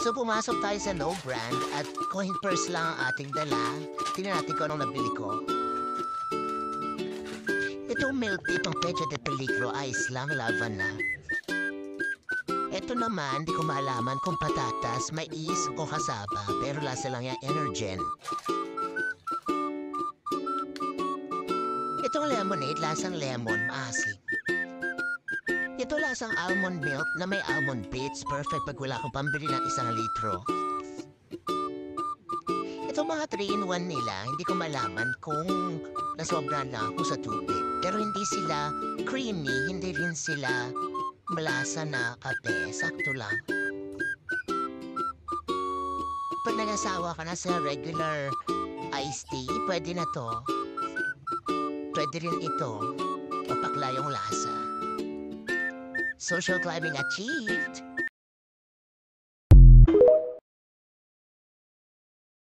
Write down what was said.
So pumasok tayo sa no brand at coin purse lang ang ating dala. Tingnan natin kung anong nabili ko. Itong milk tea pang pecha de peligro ice lang laban na. Ito naman, di ko malaman kung patatas, mais o kasaba, pero lasa lang yung Energen. Itong lemonade, lasang lemon, maasim. Ito lasang almond milk na may almond bits, perfect pag wala kang pambili ng 1 litro. Itong mga 3-in-1 nila, hindi ko malaman kung nasobra na ako sa tubig. Pero hindi sila creamy, hindi rin sila malasa na kape, sakto lang. Pag nag-asawa ka na sa regular iced tea, pwede na to. Pwede rin ito, mapakla yung lasa. Social climbing achieved!